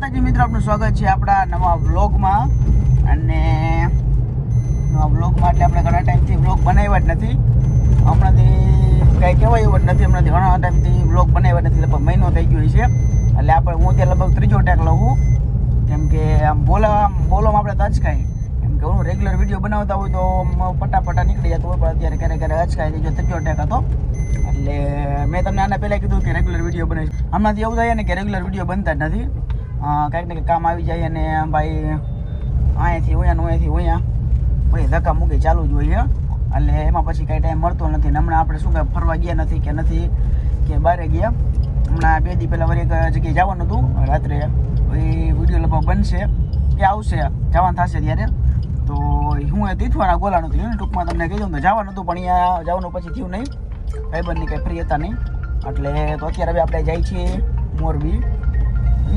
માતાજી મિત્રો, આપનું સ્વાગત છે આપણા નવા વ્લોગમાં. અને નવા વ્લોગમાં એટલે આપણે ઘણા ટાઈમથી વ્લોગ બનાવ્યા જ નથી. હમણાંથી કાંઈ કહેવાય એવું જ નથી. હમણાંથી ઘણા ટાઈમથી વ્લોગ બનાવ્યા નથી. લગભગ મહિનો થઈ ગયો છે. એટલે આપણે હું ત્યાં લગભગ ત્રીજો ટેક લઉં છું. કેમ કે આમ બોલવામાં આપણે અચકાય. કેમ કે હું રેગ્યુલર વિડીયો બનાવતા હોય તો પટાપટા નીકળી જતો હોય, પણ અત્યારે ક્યારેક અચકાય જો ત્રીજો ટેક હતો. એટલે મેં તમને આના પહેલાં કીધું કે રેગ્યુલર વિડીયો બનાવીશ. હમણાંથી એવું થાય ને કે રેગ્યુલર વિડીયો બનતા જ નથી. કાંઈક ને કંઈક કામ આવી જાય અને ભાઈ અહીંયાથી ભાઈ ધક્કા મૂકી ચાલુ જ હોય. એટલે એમાં પછી કાંઈ ટાઈમ મળતો નથી. હમણાં આપણે શું કે ફરવા ગયા નથી કે બહાર ગયા. હમણાં 2 દી પહેલાં વળી એક જગ્યાએ જવાનું હતું રાત્રે. એ વિડીયો લગભગ બનશે કે આવશે, જવાનું થશે ત્યારે. તો હું એ તીથવાના ગોલાનું હતું ટૂંકમાં તમને કીધું તો જવાનું હતું, પણ અહીંયા જવાનું પછી થયું નહીં. ભાઈબંધની કંઈ ફ્રી હતા નહીં. એટલે તો અત્યારે હવે આપણે જઈએ છીએ મોરબી.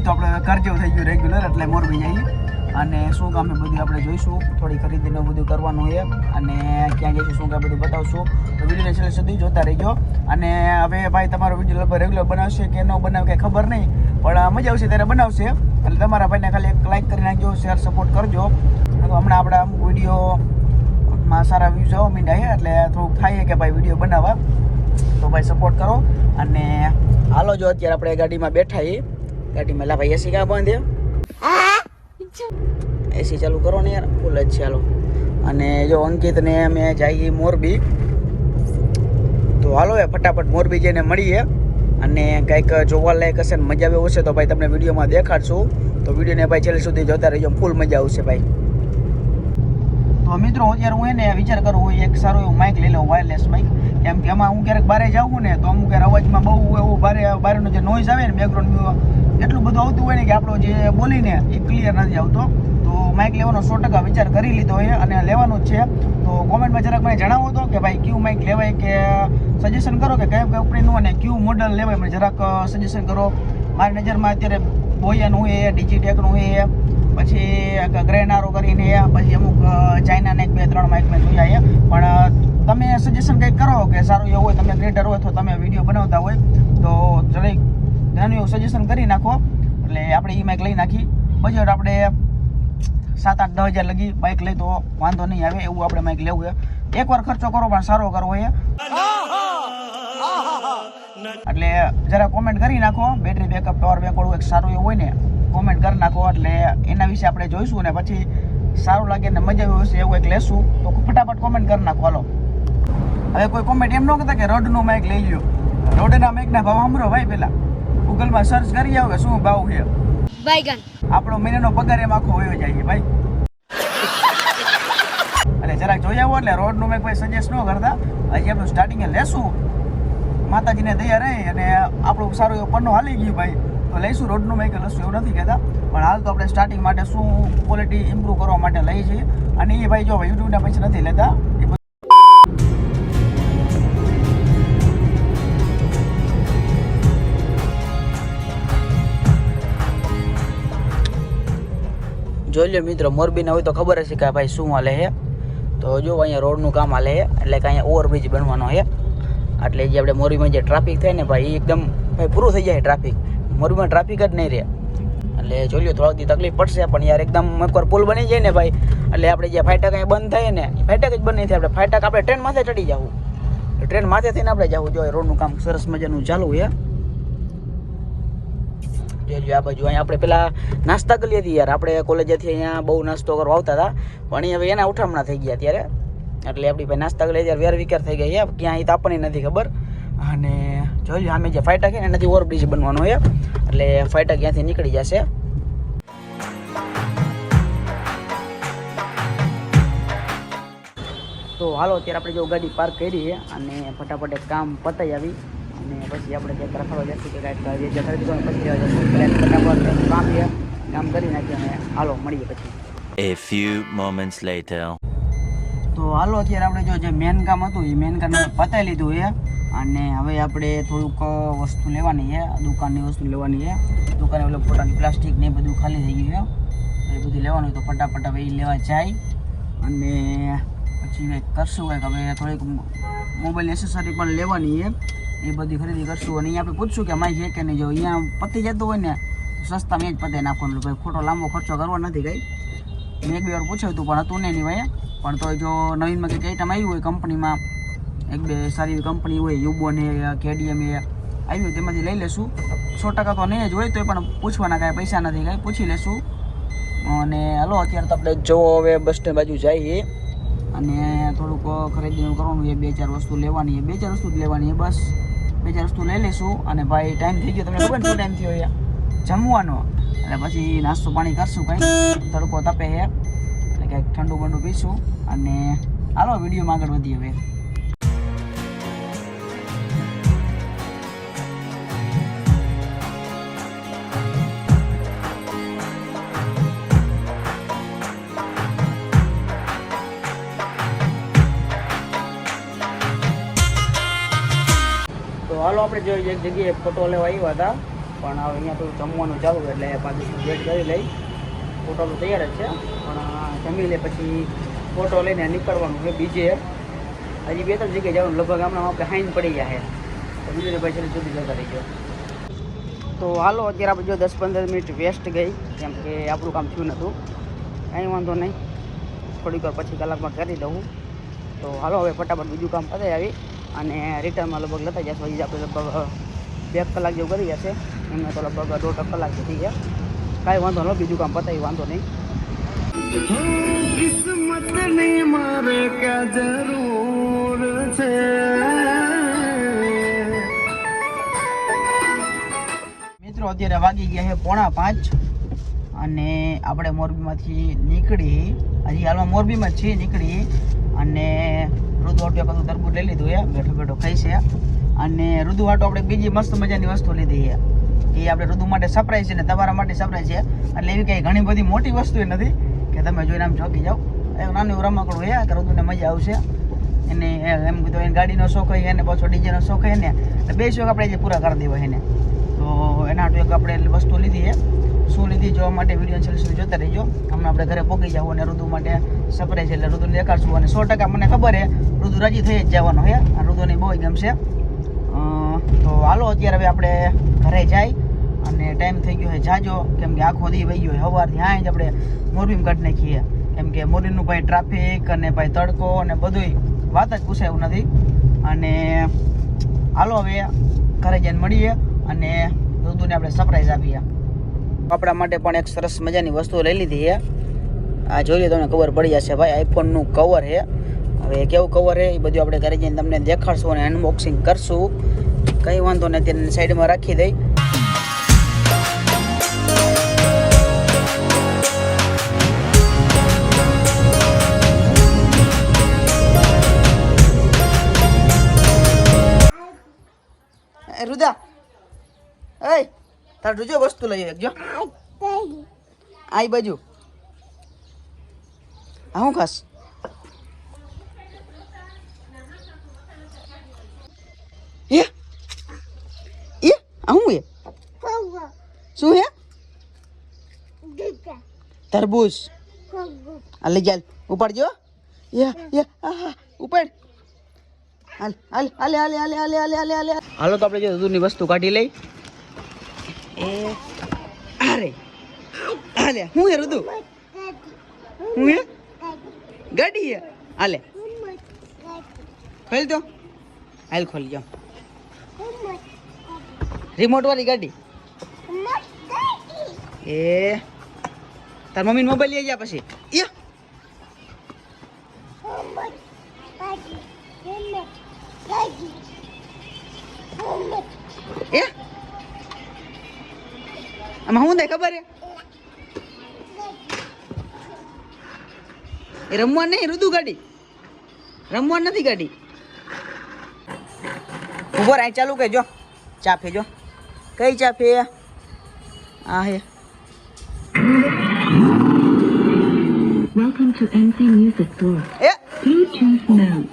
તો આપણે ઘર જેવું થઈ ગયું રેગ્યુલર, એટલે મોરબી જઈએ. અને શું કામ એ બધું આપણે જોઈશું. થોડી ખરીદીને બધું કરવાનું છે અને ક્યાં જઈશું શું કામ બધું બતાવશું. તો વિડીયોને છેલ્લે સુધી જોતા રહીજો. અને હવે ભાઈ તમારો વિડીયો લગભગ રેગ્યુલર બનાવશે કે ન બનાવે કંઈ ખબર નહીં, પણ મજા આવશે ત્યારે બનાવશે. એટલે તમારા ભાઈને ખાલી એક લાઈક કરી નાખજો, શેર સપોર્ટ કરજો. તો હમણાં આપણા અમુક વિડીયોમાં સારા વ્યૂઝ આવવા માંડ્યા છે, એટલે થોડુંક થાય કે ભાઈ વિડીયો બનાવવા. તો ભાઈ સપોર્ટ કરો. અને હાલો, જો અત્યારે આપણે ગાડીમાં બેઠા છીએ. ગાડીમાં લા ભાઈ એસી ક્યાં બંધ છે? એસી ચાલુ કરો ને યાર, ફૂલ જ છે. હાલો. અને જો અંકિતને અમે જઈએ મોરબી. તો હાલો ફટાફટ મોરબી જઈને મળીએ. અને કંઈક જોવાલાયક હશે ને મજા આવે હશે તો ભાઈ તમને વિડીયોમાં દેખાડશું. તો વિડીયોને ભાઈ છેલ્લે સુધી જોતા રહેજો, ફૂલ મજા આવશે ભાઈ. તો મિત્રો અત્યારે હું એને વિચાર કરું એક સારું એવું માઇક લઈ લઉં, વાયરલેસ માઇક. કેમ કે એમાં હું ક્યારેક બહાર જાઉં ને તો અમુક અવાજમાં બહુ એવું બહારનો જે નોઈઝ આવે ને બેકગ્રાઉન્ડ એટલું બધું આવતું હોય ને કે આપણો જે બોલીને એ ક્લિયર નથી આવતો. તો માઇક લેવાનો 100% વિચાર કરી લીધો હોય અને લેવાનું જ છે. તો કોમેન્ટમાં જરાક મને જણાવો તો કે ભાઈ કયું માઇક લેવાય, કે સજેશન કરો કે કયા કંપનીનું અને કયું મોડલ લેવાય, મને જરાક સજેશન કરો. મારી નજરમાં અત્યારે બોયાનું હોય, ડિજીટેકનું હોય, પછી ગ્રેનારો કરીને, પછી અમુક ચાઇનાના 1-2-3 માઇક મેં જોયા છે. પણ તમે સજેશન કંઈક કરો કે સારું એવું હોય, તમે ક્રિએટર હોય તો તમે વિડીયો બનાવતા હોય તો જરાક નાનું એવું સજેશન કરી નાખો. એટલે આપણે એ માઇક લઈ નાખી. બજેટ આપણે 7-8-10 હજાર લગી બાઇક લઈ તો વાંધો નહીં આવે એવું આપણે માઇક લેવું છે. એકવાર ખર્ચો કરો પણ સારો કરવો છે. એટલે જરા કોમેન્ટ કરી નાખો. બેટરી બેકઅપ, પાવર બેક વાળું એક સારું એવું હોય ને કોમેન્ટ કરી નાખો. એટલે એના વિશે આપણે જોઈશું ને પછી સારું લાગે ને મજા આવી હશે એવું એક લેશું તો ફટાફટ કોમેન્ટ કરી નાખો. હાલો. હવે કોઈ કોમેન્ટ એમ ન કરતા કે રોડનું માઇક લઈ લ્યો. રોડના માઇકના ભાવ સાંભળો ભાઈ. પહેલા ગૂગલમાં સર્ચ કરી આવો કે શું ભાવ છે. બાયગન આપણો મહિનાનો પગાર એમ આખો હોયો જાય ભાઈ. એટલે જરાક જોઈ આવો. એટલે રોડનું મેં કોઈ સજેસ્ટ ન કરતા. હજી આપણે સ્ટાર્ટિંગે લેશું, માતાજીને દયા રહે અને આપણું સારું એવું પન્નો હાલી ગયું ભાઈ તો લઈશું રોડનું મેં લઈશું એવું નથી કહેતા. પણ હાલ તો આપણે સ્ટાર્ટિંગ માટે શું ક્વોલિટી ઇમ્પ્રૂવ કરવા માટે લઈએ છીએ. અને એ ભાઈ જો યુટ્યુબના પૈસા નથી લેતા. જોઈ લો મિત્રો, મોરબીના હોય તો ખબર હશે કે ભાઈ શું હાલે છે. તો જો અહીંયા રોડનું કામ હાલે છે, એટલે કે અહીંયા ઓવરબ્રિજ બનવાનો છે. એટલે જે આપણે મોરબીમાં જે ટ્રાફિક થાય ને ભાઈ એકદમ ભાઈ પૂરું થઈ જાય ટ્રાફિક. મોરબીમાં ટ્રાફિક જ નહીં રહે. એટલે જોઈ લો થોડીક તકલીફ પડશે, પણ યાર એકદમ એકવાર પુલ બની જાય ને ભાઈ એટલે આપણે જે ફાટક અહીંયા બંધ થાય ને ફાટક જ બંધ નહીં થાય. આપણે ફાટક આપણે ટ્રેન માથે ચડી જવું, ટ્રેન માથે થઈને આપણે જવું. જો રોડનું કામ સરસ મજાનું ચાલુ છે. જોઈ આ બાજુ અહીંયા આપણે પેલા નાસ્તા કરી હતી યાર. આપણે કોલેજેથી અહીંયા બહુ નાસ્તો કરવા આવતા હતા, પણ હવે એના ઉઠામણા થઈ ગયા ત્યારે. એટલે આપણી ભાઈ નાસ્તા કરી ત્યારે વેર વિકેર થઈ ગઈ ક્યાં એ તો આપણને નથી ખબર. અને જોઈ લો અમે જે ફાટક છે ને એનાથી ઓવરબ્રિજ બનવાનો છે. એટલે ફાટક ત્યાંથી નીકળી જશે. તો હાલો અત્યારે આપણે જો ગાડી પાર્ક કરી છે અને ફટાફટ એક કામ પતાવી આવી અને પછી આપણે ક્યાંક રખડવા જશું કે કાંઈક જે ખરીદી કરવાનું પછી ફટાફટ કામ છે કામ કરી નાખીએ અને હાલો મળીએ પછી. A few moments later. તો હાલો અત્યારે આપણે જો જે મેન કામ હતું એ મેન કામ પતાવી લીધું છે. અને હવે આપણે થોડુંક વસ્તુ લેવાની છે, દુકાનની વસ્તુ લેવાની છે. દુકાને ઓલો પોતાની પ્લાસ્ટિક ને બધું ખાલી થઈ ગયું છે. એ બધું લેવાનું તો ફટાફટ હવે એ લેવા જાય અને પછી કંઈક કરશું. કંઈક હવે થોડીક મોબાઈલ એસેસરી પણ લેવાની છે, એ બધી ખરીદી કરશું. અને અહીંયા આપણે પૂછશું કે માઇક છે કે નહીં. જો અહીંયા પતી જતું હોય ને સસ્તા મેં જ પતાવી નાખવાનું ભાઈ, ખોટો લાંબો ખર્ચો કરવો નથી કંઈ. મેં એક બે વાર પૂછ્યું હતું પણ હતું ને નહીં ભાઈ. પણ તો જો નવીનમાં કંઈક આઈટમ આવી હોય કંપનીમાં, એક બે સારી એવી કંપની હોય, યુબોન એ KDM એ આવી હોય તેમાંથી લઈ લેશું. 100% તો નહીં જ હોય તો પણ પૂછવાના કાંઈ પૈસા નથી, કાંઈ પૂછી લેશું. અને હાલો અત્યારે તો આપણે જો હવે બસ સ્ટેન્ડ બાજુ જઈએ અને થોડુંક ખરીદી કરવાનું છે. 2-4 વસ્તુ લેવાની છે, 2-4 વસ્તુ જ લેવાની છે બસ. 2-4 વસ્તુ લઈ લઈશું. અને ભાઈ ટાઈમ થઈ ગયો, તમને ખબર ને શું ટાઈમ થયો અહીંયા જમવાનો, એટલે પછી નાસ્તો પાણી કરશું. કંઈ તડકો તપે છે એટલે કંઈક ઠંડુ બંડુ પીશું. અને હાલો વિડીયોમાં આગળ વધીએ હવે. તો હાલો આપણે જો એક જગ્યાએ ફોટો લેવા આવ્યા હતા, પણ હવે અહીંયા તો જમવાનું ચાલુ એટલે પાછું વેટ કરી લઈ. ફોટો તો તૈયાર જ છે પણ જમી લે પછી ફોટો લઈને નીકળવાનું છે બીજે. હજી 2-3 જગ્યાએ જવાનું, લગભગ હમણાં આપણે હાઈન પડી ગયા છે તો બીજું ભાઈ છેલ્લે સુધી જતા રહી ગયો. તો હાલો અત્યારે આપણે જો 10-15 મિનિટ વેસ્ટ ગઈ, કેમ કે આપણું કામ થયું નહોતું. કાંઈ વાંધો નહીં, થોડીક વાર પછી કલાકમાં કરી દઉં. તો હાલો હવે ફટાફટ બીજું કામ પતાવી આવી અને રિટર્નમાં લગભગ લેતા જશે. હજી આપણે લગભગ 2 કલાક જેવું કરી જશે, એમને તો લગભગ 1.5 કલાક થઈ ગયા. કાંઈ વાંધો નહીં, બીજું કામ પતાવી વાંધો નહીં. મિત્રો અત્યારે વાગી ગયા છે 4:45 અને આપણે મોરબીમાંથી નીકળી, હજી હાલમાં મોરબીમાં જ છીએ, નીકળી અને ઋતુ વાટો બધું તરબૂચ લઈ લીધું છે, બેઠો બેઠો ખાઈ છે. અને ઋતુ વાટો આપણે બીજી મસ્ત મજાની વસ્તુ લીધી છે, એ આપણે ઋતુ માટે સરપ્રાઈઝ છે ને તમારા માટે સરપ્રાઈઝ છે. એટલે એવી કંઈ ઘણી બધી મોટી વસ્તુ એ નથી કે તમે જોઈને આમ ચોંકી જાઓ. એક નાનું રમકડું છે કે ઋતુને મજા આવશે. એને એમ કીધું એને ગાડીનો શોખ હોય એને પાછો ડીજેનો શોખ હોય ને, એટલે 2 શોખ આપણે જે પૂરા કરી દેવા એને. તો એના હાટુ એક આપણે વસ્તુ લીધી છે. શું લીધી જોવા માટે વિડીયો છેલ્લે સુધી જોતા રહીજો. હમણાં આપણે ઘરે પહોંચી જાવ અને ઋતુ માટે સરપ્રાઈઝ એટલે ઋતુને દેખાડશું. અને 100% મને ખબર છે ઋતુ રાજી થઈ જ જવાનો છે, આ ઋતુની બહુ ગમશે. તો હાલો અત્યારે હવે આપણે ઘરે જાય અને ટાઈમ થઈ ગયો છે જાજો, કેમ કે આખો દી વહી ગયો સવારથી આ જ આપણે મોરબીમાં કાઢી નાખીએ. કેમ કે મોરબીનું ભાઈ ટ્રાફિક અને ભાઈ તડકો અને બધુંય વાત જ પૂછાય એવું નથી. અને હાલો હવે ઘરે જઈને મળીએ અને ઋતુને આપણે સરપ્રાઈઝ આપીએ. આપણા માટે પણ એક સરસ મજાની વસ્તુ લઈ લીધી છે. આ જોઈએ તમને ખબર પડી જશે ભાઈ, આઈફોનનું કવર છે. હવે કેવું કવર છે એ બધું આપણે ઘરે જઈને તમને દેખાડશું અને અનબોક્સિંગ કરશું. કંઈ વાંધો નહીં, તેને સાઈડમાં રાખી દઈ. રુદા એ તાર રૂજો વસ્તુ લઈ જો આઈ બાજુ. આ હું ખાસ એ એ આ હું એ શું હે? તરબૂચ. આ લઈ ચાલ ઉપાડજો. ઉપાડ. હાલ હાલ હાલે હાલે હાલે હાલે હાલે હાલે હાલે. હાલો તો આપણે જો દૂધની વસ્તુ કાઢી લઈ. એ અરે હાલે હું હે રુદુ? હું હે ગાડી હે? હાલે ખોલ તો. હાલ ખોલી જાઓ. રિમોટ વાળી ગાડી. એ તાર મમ્મી મોબાઈલ લઈ જા પછી. એ આમાં શું થાય ખબર હે? એ રમવા નહીં ઋતુ ગાડી, રમવા નથી ગાડી. ઉભો રાય ચાલુ કે જો ચા પી જો. કઈ ચા પી? આ હે. Welcome to MC Music Store. Bluetooth mode.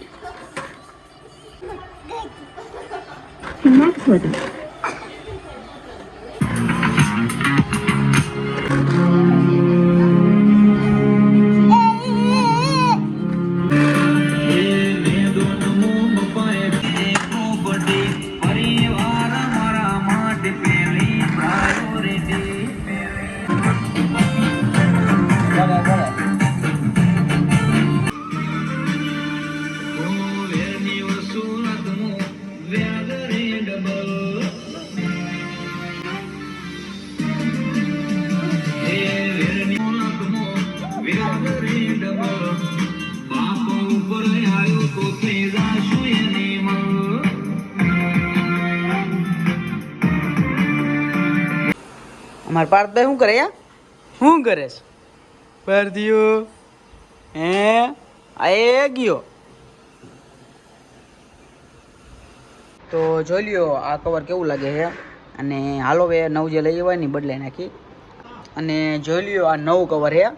Connect with us. મારા પાર્થભાઈ શું કરે યા શું કરે છે પાર્થિયો હે આ ગયો તો જોઈ લ્યો આ કવર કેવું લાગે છે અને હાલો હવે નવું જે લઈ આવ્યા ને બદલાઈ નાખી અને જોઈ લ્યો આ નવું કવર છે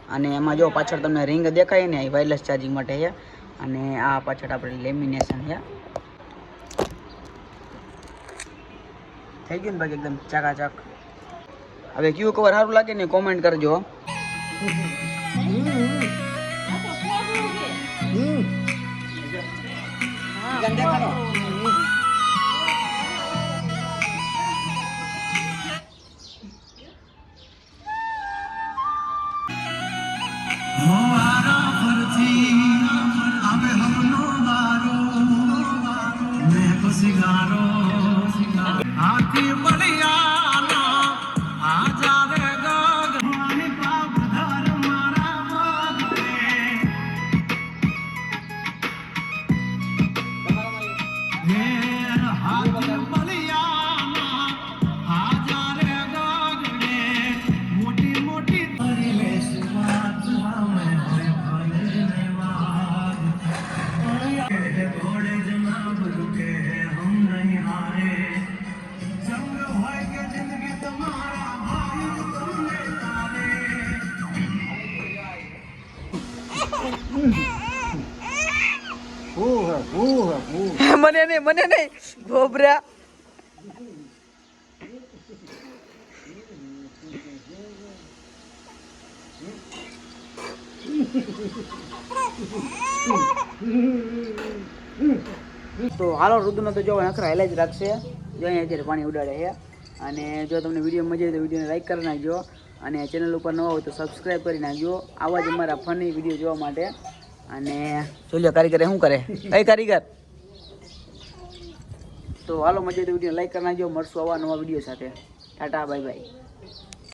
અને એમાં જો પાછળ તમને રિંગ દેખાય ને વાયરલેસ ચાર્જિંગ માટે છે અને આ પાછળ આપણે લેમિનેશન છે થઈ ગયું ને બાકી એકદમ ચાકાચક હવે કયું કવર સારું લાગે ને કોમેન્ટ કરજો મને નહીં ગોબરા તો હાલો ઋતુનો તો જો નખરા હેલા જ રાખશે જો અહીંયા અત્યારે પાણી ઉડાડે છે અને જો તમને વિડીયો મજા આવે તો વિડીયોને લાઈક કરી નાખજો અને ચેનલ ઉપર ન હોય તો સબસ્ક્રાઈબ કરી નાખજો આવા જ અમારા ફની વિડીયો જોવા માટે અને જોઈ કારીગર શું કરે કઈ કારીગર તો હાલો મજા આવે તો વિડીયો લાઈક કરી નાખજો મળશું આવા નવા વિડીયો સાથે ટાટા બાય બાય